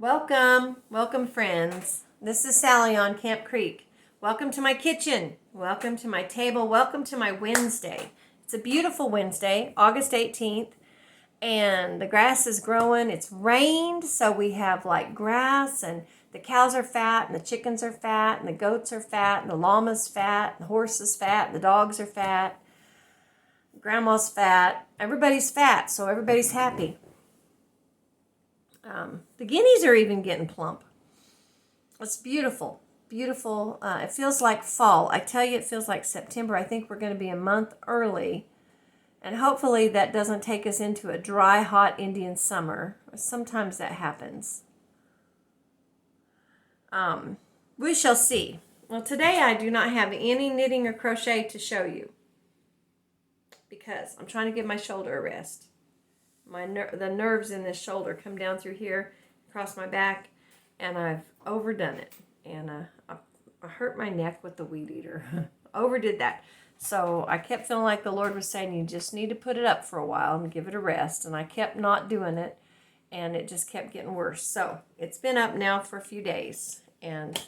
Welcome friends. This is Sally on Camp Creek. Welcome to my kitchen. Welcome to my table. Welcome to my Wednesday. It's a beautiful Wednesday, August 18th, and the grass is growing. It's rained, so we have like grass, and the cows are fat, and the chickens are fat, and the goats are fat, and the llama's fat, and the horse is fat, and the dogs are fat, grandma's fat. Everybody's fat, so everybody's happy. The guineas are even getting plump. It's beautiful, beautiful. It feels like fall. I tell you, it feels like September. I think we're going to be a month early, and hopefully that doesn't take us into a dry, hot Indian summer. Sometimes that happens. We shall see. Well, today I do not have any knitting or crochet to show you because I'm trying to give my shoulder a rest. The nerves in this shoulder come down through here, across my back, and I've overdone it. And I hurt my neck with the weed eater. Overdid that. So I kept feeling like the Lord was saying, you just need to put it up for a while and give it a rest. And I kept not doing it, and it just kept getting worse. So it's been up now for a few days, and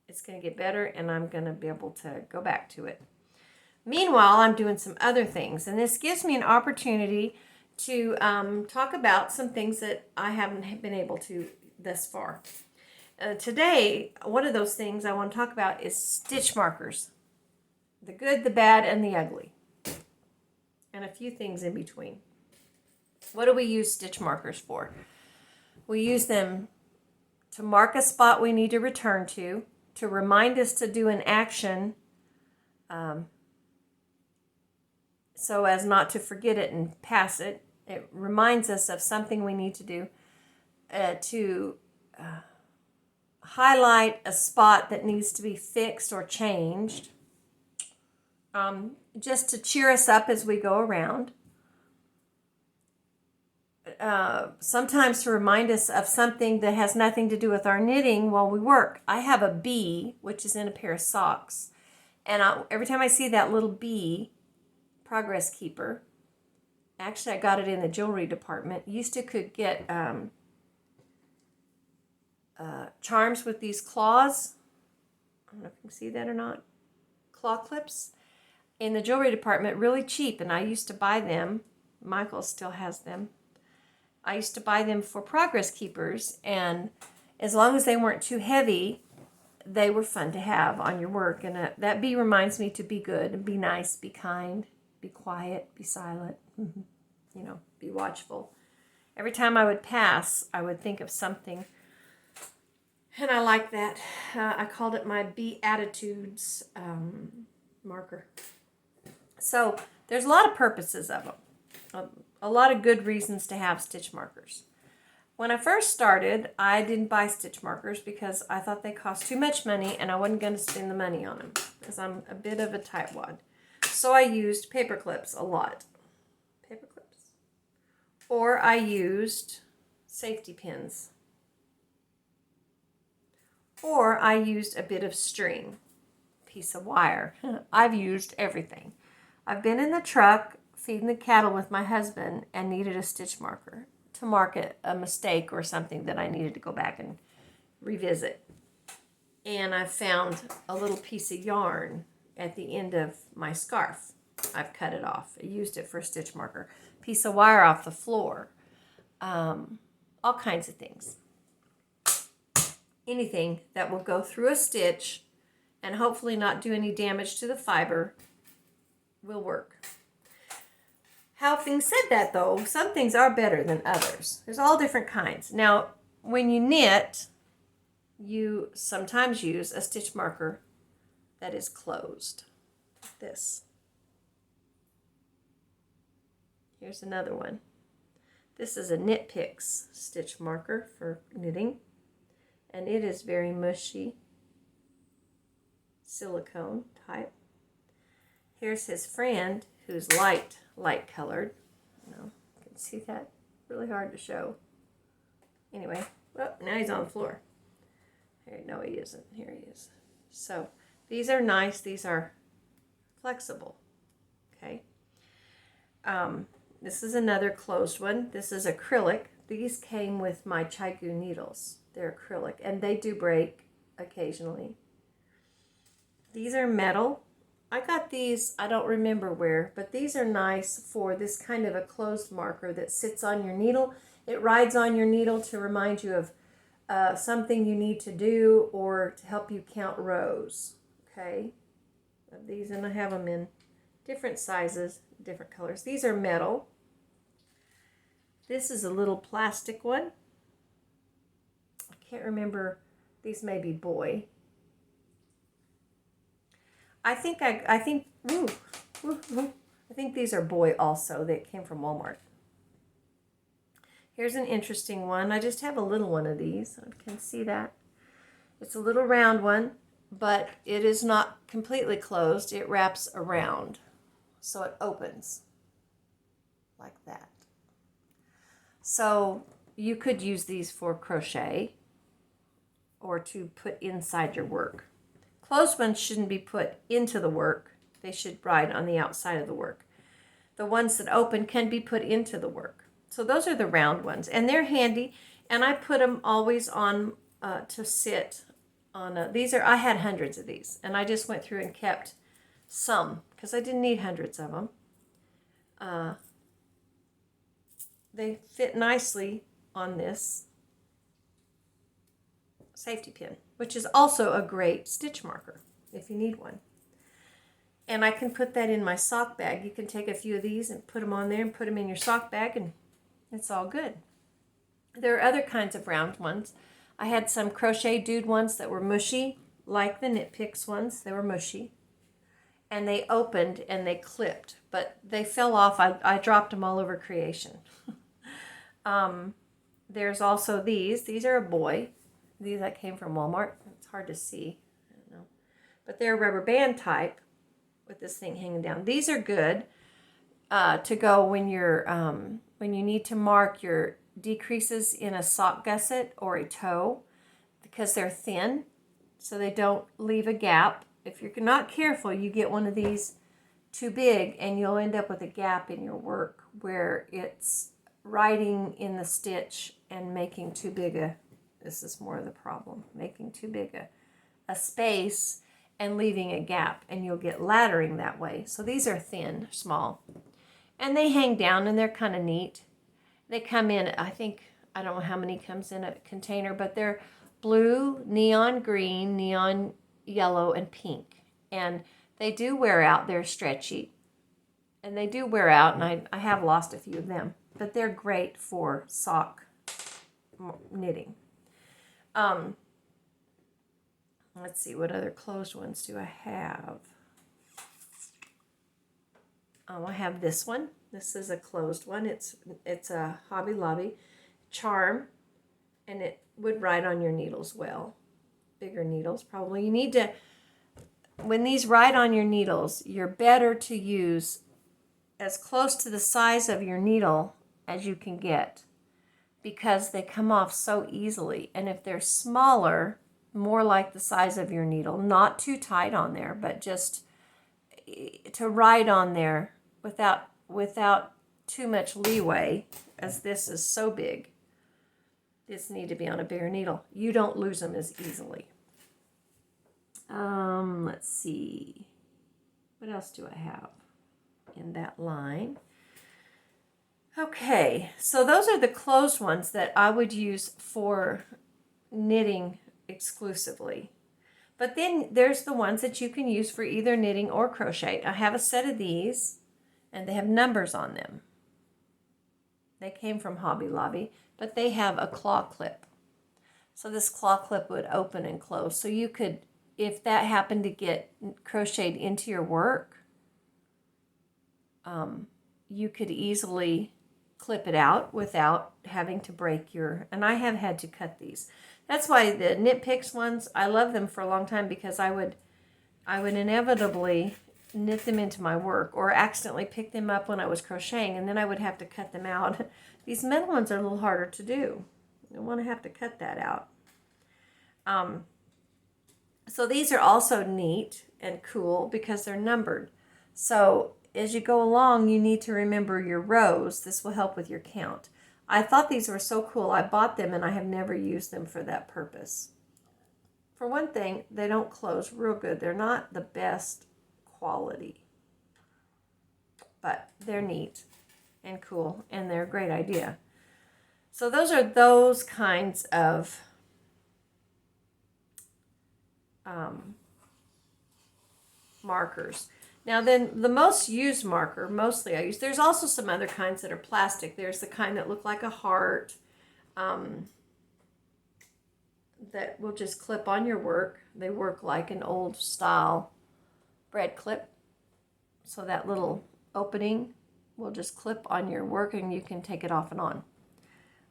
it's going to get better, and I'm going to be able to go back to it. Meanwhile, I'm doing some other things, and this gives me an opportunity to talk about some things that I haven't been able to thus far. Today, one of those things I want to talk about is stitch markers. The good, the bad, and the ugly. And a few things in between. What do we use stitch markers for? We use them to mark a spot we need to return to remind us to do an action, so as not to forget it and pass it. It reminds us of something we need to do, to highlight a spot that needs to be fixed or changed, just to cheer us up as we go around. Sometimes to remind us of something that has nothing to do with our knitting while we work. I have a bee, which is in a pair of socks, and every time I see that little bee, Progress Keeper. Actually, I got it in the jewelry department. Could get charms with these claws. I don't know if you can see that or not. Claw clips in the jewelry department, really cheap, and I used to buy them. Michael still has them. I used to buy them for Progress Keepers, and as long as they weren't too heavy, they were fun to have on your work. And that bee reminds me to be good and be nice, be kind. Be quiet, be silent, be watchful. Every time I would pass, I would think of something. And I like that. I called it my Beatitudes marker. So there's a lot of purposes of them. A lot of good reasons to have stitch markers. When I first started, I didn't buy stitch markers because I thought they cost too much money and I wasn't going to spend the money on them because I'm a bit of a tightwad. So I used paper clips a lot. Paper clips. Or I used safety pins. Or I used a bit of string, piece of wire. I've used everything. I've been in the truck feeding the cattle with my husband and needed a stitch marker to mark a mistake or something that I needed to go back and revisit. And I found a little piece of yarn at the end of my scarf. I've cut it off. I used it for a stitch marker. Piece of wire off the floor. All kinds of things. Anything that will go through a stitch and hopefully not do any damage to the fiber will work. Having said that, though, some things are better than others. There's all different kinds. Now, when you knit, you sometimes use a stitch marker that is closed. This. Here's another one. This is a Knit Picks stitch marker for knitting, and it is very mushy, silicone type. Here's his friend, who's light colored. You can see that. Really hard to show. Anyway, well, now he's on the floor. Here, no, he isn't. Here he is. So these are nice. These are flexible. Okay. This is another closed one. This is acrylic. These came with my Chaigu needles. They're acrylic, and they do break occasionally. These are metal. I got these, I don't remember where, but these are nice for this kind of a closed marker that sits on your needle. It rides on your needle to remind you of something you need to do or to help you count rows. Okay, these, and I have them in different sizes, different colors. These are metal. This is a little plastic one. I can't remember. These may be boy. I think these are boy also. They came from Walmart. Here's an interesting one. I just have a little one of these. I can see that. It's a little round one, but it is not completely closed. It wraps around, so it opens like that. So you could use these for crochet or to put inside your work. Closed ones shouldn't be put into the work. They should ride on the outside of the work. The ones that open can be put into the work. So those are the round ones, and they're handy. And I put them always on to sit on. I had hundreds of these, and I just went through and kept some because I didn't need hundreds of them. They fit nicely on this safety pin, which is also a great stitch marker if you need one. And I can put that in my sock bag. You can take a few of these and put them on there and put them in your sock bag, and it's all good. There are other kinds of round ones. I had some Crochet Dude ones that were mushy, like the Knit Picks ones. They were mushy. And they opened and they clipped, but they fell off. I dropped them all over creation. There's also these. These are a boy. These that came from Walmart. It's hard to see. I don't know. But they're rubber band type with this thing hanging down. These are good to go when you need to mark your decreases in a sock gusset or a toe, because they're thin, so they don't leave a gap. If you're not careful, you get one of these too big and you'll end up with a gap in your work where it's riding in the stitch and making too big this is more of the problem, making too big a space and leaving a gap, and you'll get laddering that way. So these are thin, small, and they hang down, and they're kind of neat. They come in, I don't know how many comes in a container, but they're blue, neon green, neon yellow, and pink. And they do wear out. They're stretchy. And they do wear out, and I have lost a few of them. But they're great for sock knitting. Let's see, what other closed ones do I have? I have this one. This is a closed one. It's a Hobby Lobby charm, and it would ride on your needles well. Bigger needles, probably. You need to, when these ride on your needles, you're better to use as close to the size of your needle as you can get, because they come off so easily. And if they're smaller, more like the size of your needle, not too tight on there, but just to ride on there without too much leeway, as this is so big. This need to be on a bigger needle. You don't lose them as easily. Let's see. What else do I have in that line? Okay, so those are the closed ones that I would use for knitting exclusively. But then there's the ones that you can use for either knitting or crochet. I have a set of these, and they have numbers on them. They came from Hobby Lobby, but they have a claw clip. So this claw clip would open and close. So you could, if that happened to get crocheted into your work, you could easily clip it out without having to break your, and I have had to cut these. That's why the Knit Picks ones, I love them for a long time, because I would inevitably knit them into my work or accidentally pick them up when I was crocheting, and then I would have to cut them out. These metal ones are a little harder to do. I want to have to cut that out. So these are also neat and cool because they're numbered. So as you go along, you need to remember your rows. This will help with your count. I thought these were so cool. I bought them and I have never used them for that purpose. For one thing, they don't close real good. They're not the best quality, but they're neat and cool, and they're a great idea. So those are those kinds of markers. Now then, the most used marker, mostly I use, there's also some other kinds that are plastic. There's the kind that look like a heart, that will just clip on your work. They work like an old style bread clip. So that little opening will just clip on your work and you can take it off and on.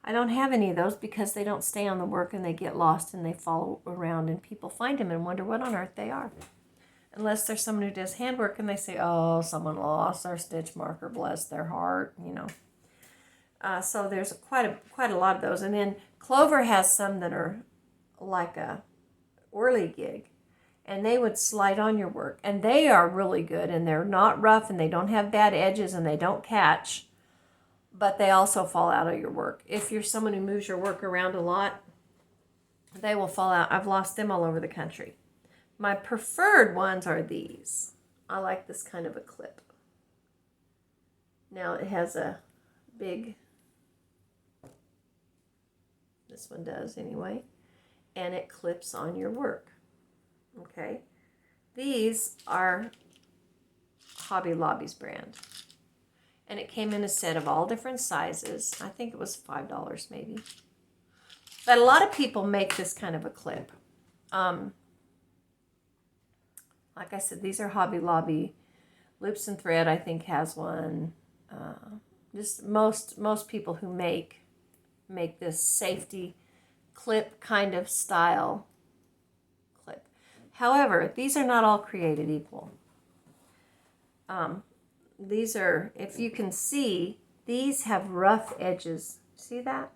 I don't have any of those because they don't stay on the work and they get lost and they fall around and people find them and wonder what on earth they are. Unless there's someone who does handwork and they say, oh, someone lost our stitch marker, bless their heart, you know. So there's quite a lot of those. And then Clover has some that are like a whirligig, and they would slide on your work, and they are really good, and they're not rough, and they don't have bad edges, and they don't catch, but they also fall out of your work. If you're someone who moves your work around a lot, they will fall out. I've lost them all over the country. My preferred ones are these. I like this kind of a clip. Now it has a big, this one does anyway, and it clips on your work. Okay, these are Hobby Lobby's brand, and it came in a set of all different sizes. I think it was $5 maybe, but a lot of people make this kind of a clip. Like I said, these are Hobby Lobby. Loops and Thread, I think, has one. Just most people who make this safety clip kind of style clip. However, these are not all created equal. These are, if you can see, these have rough edges. See that?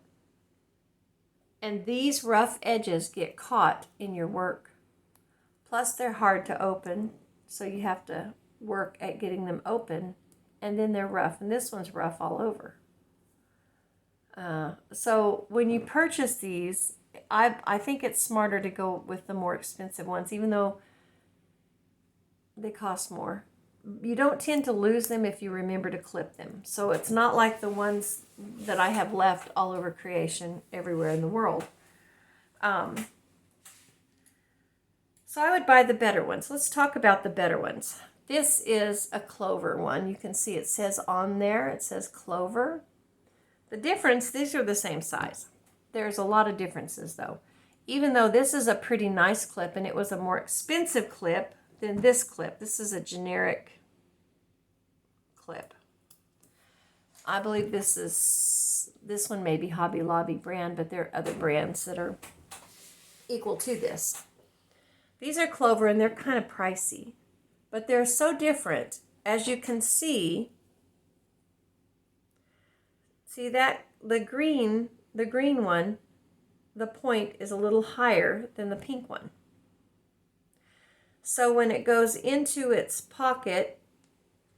And these rough edges get caught in your work. Plus, they're hard to open, so you have to work at getting them open, and then they're rough, and this one's rough all over. So when you purchase these, I think it's smarter to go with the more expensive ones, even though they cost more. You don't tend to lose them if you remember to clip them. So it's not like the ones that I have left all over creation everywhere in the world. So I would buy the better ones. Let's talk about the better ones. This is a Clover one. You can see it says on there, it says Clover. The difference, these are the same size. There's a lot of differences though. Even though this is a pretty nice clip and it was a more expensive clip than this clip. This is a generic clip. I believe this one may be Hobby Lobby brand, but there are other brands that are equal to this. These are Clover and they're kind of pricey, but they're so different. As you can see that the green one, the point is a little higher than the pink one. So when it goes into its pocket,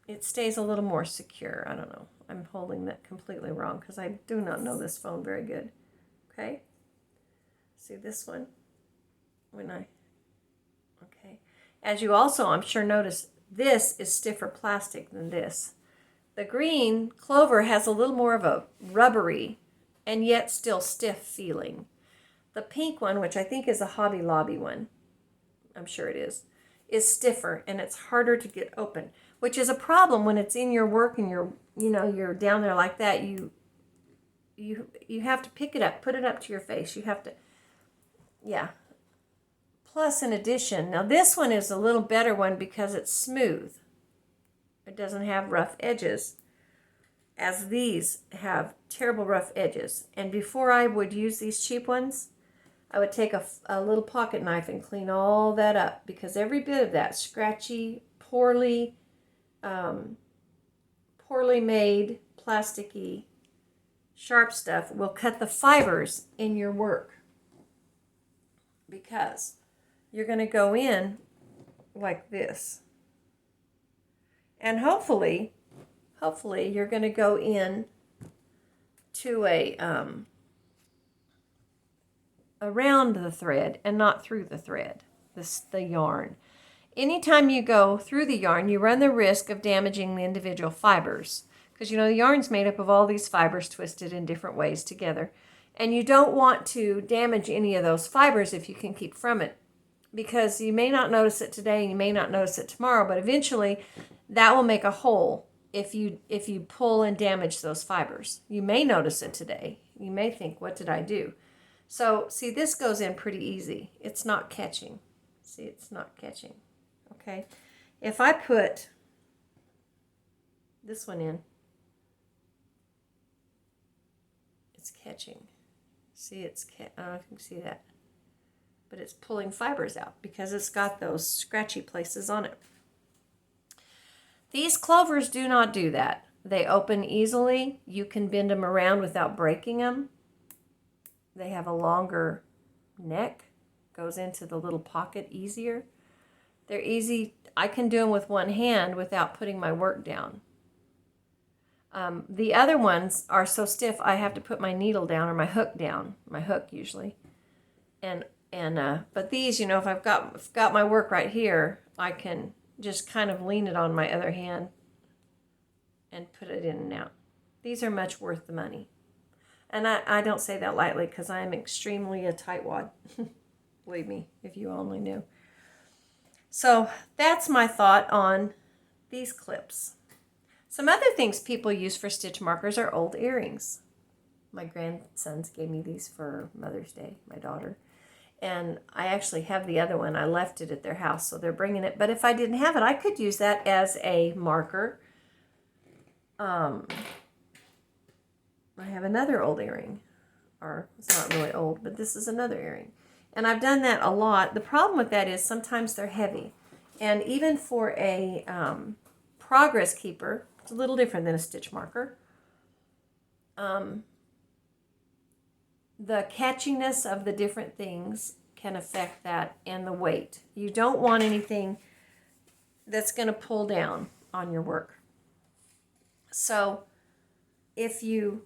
it stays a little more secure. I don't know. I'm holding that completely wrong because I do not know this phone very good. Okay. See this one? Okay. As you also, I'm sure, notice, this is stiffer plastic than this. The green Clover has a little more of a rubbery and yet still stiff feeling. The pink one, which I think is a Hobby Lobby one, I'm sure it is stiffer and it's harder to get open, which is a problem when it's in your work and you're down there like that. You have to pick it up, put it up to your face. You have to, yeah. Plus, in addition, now this one is a little better one because it's smooth. It doesn't have rough edges, as these have terrible rough edges. And before I would use these cheap ones, I would take a little pocket knife and clean all that up, because every bit of that scratchy, poorly made, plasticky, sharp stuff will cut the fibers in your work, because you're going to go in like this. And hopefully you're going to go in to around the thread and not through the thread, the yarn. Anytime you go through the yarn, you run the risk of damaging the individual fibers, because the yarn's made up of all these fibers twisted in different ways together, and you don't want to damage any of those fibers if you can keep from it, because you may not notice it today and you may not notice it tomorrow, but eventually that will make a hole if you pull and damage those fibers. You may notice it today. You may think, what did I do? So see, this goes in pretty easy. It's not catching. See, it's not catching. Okay. If I put this one in, it's catching. See, I don't know if you can see that, but it's pulling fibers out because it's got those scratchy places on it. These clovers do not do that. They open easily. You can bend them around without breaking them. They have a longer neck, goes into the little pocket easier. They're easy. I can do them with one hand without putting my work down. The other ones are so stiff, I have to put my needle down or my hook down, my hook usually. But these, if I've got my work right here, I can just kind of lean it on my other hand and put it in and out. These are much worth the money. And I don't say that lightly, because I am extremely a tightwad. Believe me, if you only knew. So that's my thought on these clips. Some other things people use for stitch markers are old earrings. My grandsons gave me these for Mother's Day, my daughter. And I actually have the other one. I left it at their house, so they're bringing it. But if I didn't have it, I could use that as a marker. I have another old earring. Or it's not really old, but this is another earring. And I've done that a lot. The problem with that is sometimes they're heavy. And even for a progress keeper, it's a little different than a stitch marker. The catchiness of the different things can affect that, and the weight. You don't want anything that's going to pull down on your work. So if you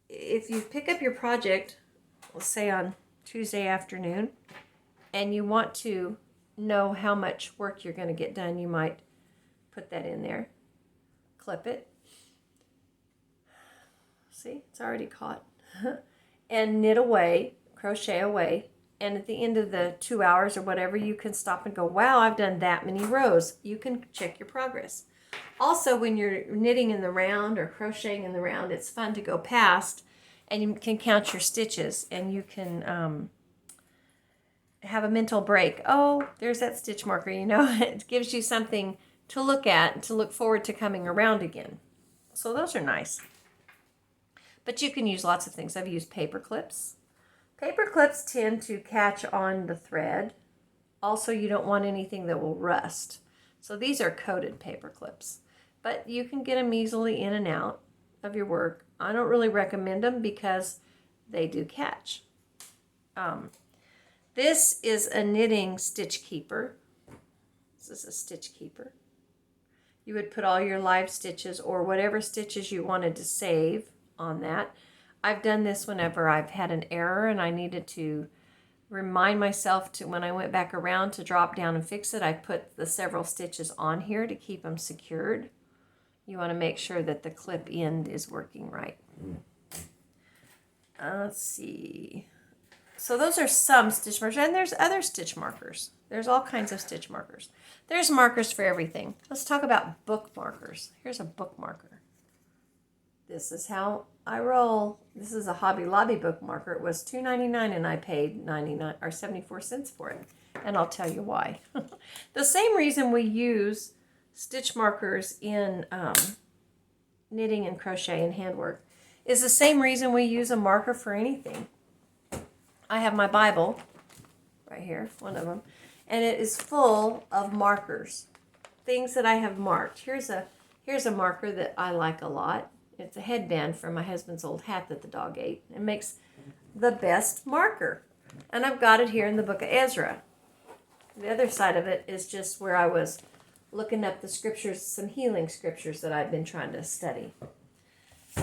pick up your project, let's say on Tuesday afternoon, and you want to know how much work you're going to get done, you might put that in there, clip it. See, it's already caught. And knit away, crochet away, and at the end of the 2 hours or whatever, you can stop and go, wow, I've done that many rows. You can check your progress. Also, when you're knitting in the round or crocheting in the round, it's fun to go past, and you can count your stitches, and you can have a mental break. Oh, there's that stitch marker, it gives you something to look at and to look forward to coming around again. So those are nice. But you can use lots of things. I've used paper clips. Paper clips tend to catch on the thread. Also, you don't want anything that will rust. So these are coated paper clips. But you can get them easily in and out of your work. I don't really recommend them because they do catch. This is a knitting stitch keeper. This is a stitch keeper. You would put all your live stitches or whatever stitches you wanted to save on that. I've done this whenever I've had an error and I needed to remind myself to, when I went back around, to drop down and fix it. I put the several stitches on here to keep them secured. You want to make sure that the clip end is working right. Let's see. So those are some stitch markers, and there's other stitch markers. There's all kinds of stitch markers. There's markers for everything. Let's talk about book markers. Here's a book marker. This is how I roll. This is a Hobby Lobby bookmarker. It was $2.99 and I paid 99 or 74 cents for it. And I'll tell you why. The same reason we use stitch markers in knitting and crochet and handwork is the same reason we use a marker for anything. I have my Bible right here, one of them, and it is full of markers, things that I have marked. Here's a marker that I like a lot. It's a headband from my husband's old hat that the dog ate. It makes the best marker. And I've got it here in the book of Ezra. The other side of it is just where I was looking up the scriptures, some healing scriptures that I've been trying to study.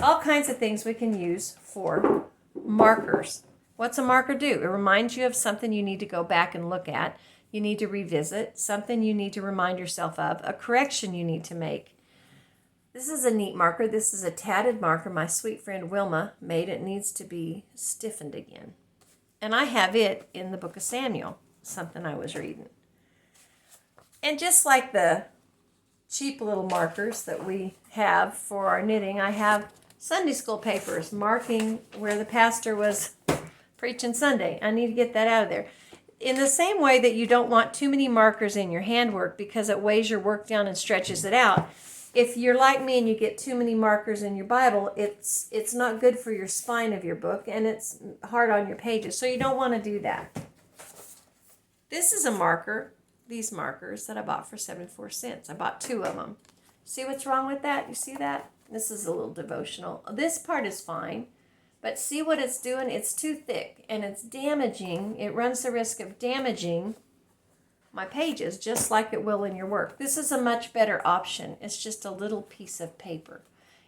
All kinds of things we can use for markers. What's a marker do? It reminds you of something you need to go back and look at. You need to revisit, something you need to remind yourself of, a correction you need to make. This is a neat marker. This is a tatted marker my sweet friend Wilma made. It needs to be stiffened again. And I have it in the book of Samuel, something I was reading. And just like the cheap little markers that we have for our knitting, I have Sunday school papers marking where the pastor was preaching Sunday. I need to get that out of there. In the same way that you don't want too many markers in your handwork because it weighs your work down and stretches it out, if you're like me and you get too many markers in your Bible, it's not good for your spine of your book, and it's hard on your pages, so you don't want to do that. This is a marker, these markers that I bought for 74 cents. I bought 2 of them. See what's wrong with that? You see that? This is a little devotional. This part is fine, but see what it's doing? It's too thick, and it's damaging. It runs the risk of damaging my pages, just like it will in your work. This is a much better option. It's just a little piece of paper.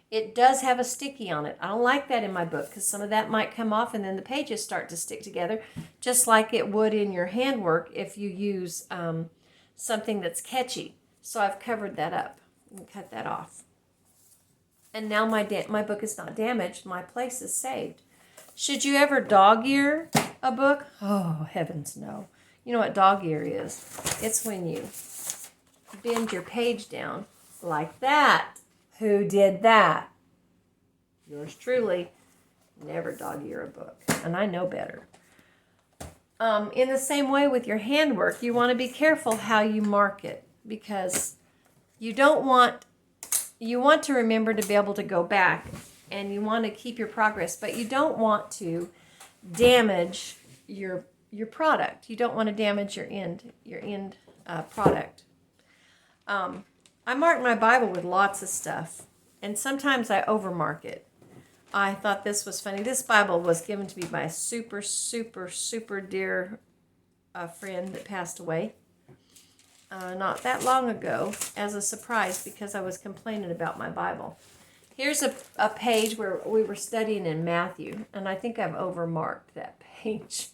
It does have a sticky on it. I don't like that in my book because some of that might come off and then the pages start to stick together, just like it would in your handwork if you use something that's catchy. So I've covered that up and cut that off. And now my book is not damaged. My place is saved. Should you ever dog ear a book? Oh, heavens no. You know what dog ear is? It's when you bend your page down like that. Who did that? Yours truly. Never dog ear a book. And I know better. In the same way with your handwork, you want to be careful how you mark it, because you want to remember to be able to go back, and you want to keep your progress, but you don't want to damage your product. You don't want to damage your end product. I mark my Bible with lots of stuff, and sometimes I overmark it. I thought this was funny. This Bible was given to me by a super, super, super dear friend that passed away not that long ago as a surprise because I was complaining about my Bible. Here's a page where we were studying in Matthew, and I think I've overmarked that page.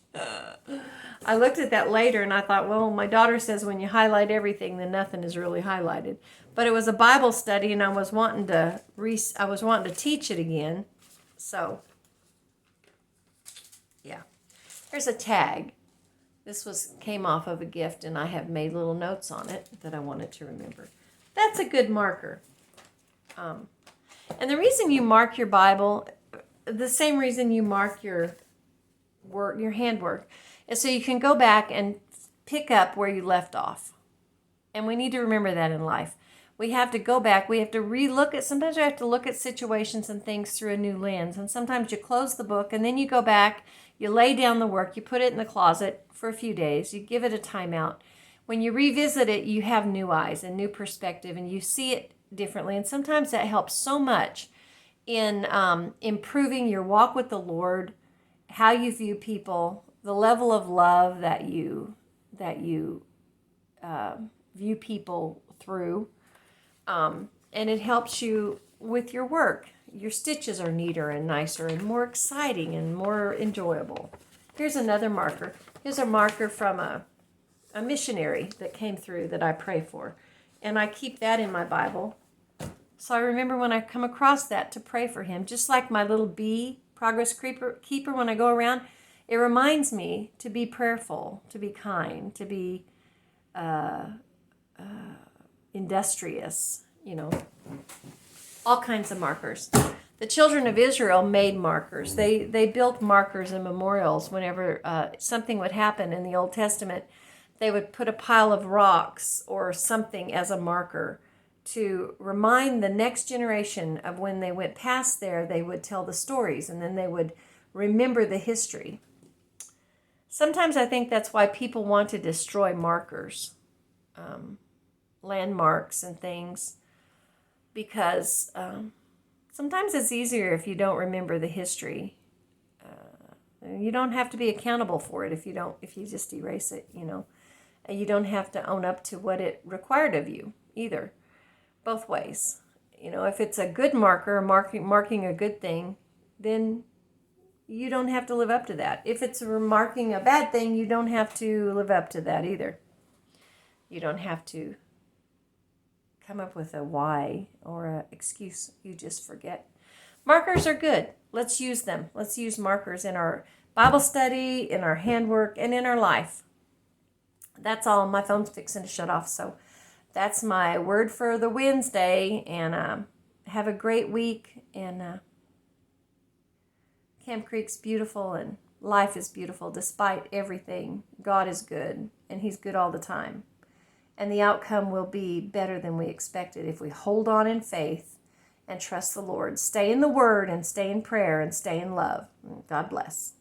I looked at that later and I thought, well, my daughter says when you highlight everything, then nothing is really highlighted. But it was a Bible study, and I was wanting to teach it again. So, yeah. Here's a tag. This came off of a gift, and I have made little notes on it that I wanted to remember. That's a good marker. And the reason you mark your Bible, the same reason you mark your work, your handwork, is so you can go back and pick up where you left off. And we need to remember that in life. We have to go back. We have to sometimes we have to look at situations and things through a new lens. And sometimes you close the book and then you go back, you lay down the work, you put it in the closet for a few days, you give it a timeout. When you revisit it, you have new eyes and new perspective, and you see it differently. And sometimes that helps so much in improving your walk with the Lord, how you view people, the level of love that you view people through. And it helps you with your work. Your stitches are neater and nicer and more exciting and more enjoyable. Here's another marker. Here's a marker from a missionary that came through that I pray for. And I keep that in my Bible. So I remember when I come across that to pray for him, just like my little bee progress keeper when I go around, it reminds me to be prayerful, to be kind, to be industrious, all kinds of markers. The children of Israel made markers. They built markers and memorials whenever something would happen in the Old Testament. They would put a pile of rocks or something as a marker to remind the next generation of when they went past there, they would tell the stories, and then they would remember the history. Sometimes I think that's why people want to destroy markers, landmarks and things, because sometimes it's easier if you don't remember the history. You don't have to be accountable for it if you just erase it, You don't have to own up to what it required of you. either. Both ways. You know, if it's a good marker, marking a good thing, then you don't have to live up to that. If it's marking a bad thing, you don't have to live up to that either. You don't have to come up with a why or an excuse. You just forget. Markers are good. Let's use them. Let's use markers in our Bible study, in our handwork, and in our life. That's all. My phone's fixing to shut off, so that's my word for the Wednesday. And have a great week. And Camp Creek's beautiful, and life is beautiful despite everything. God is good, and He's good all the time. And the outcome will be better than we expected if we hold on in faith and trust the Lord. Stay in the Word and stay in prayer and stay in love. God bless.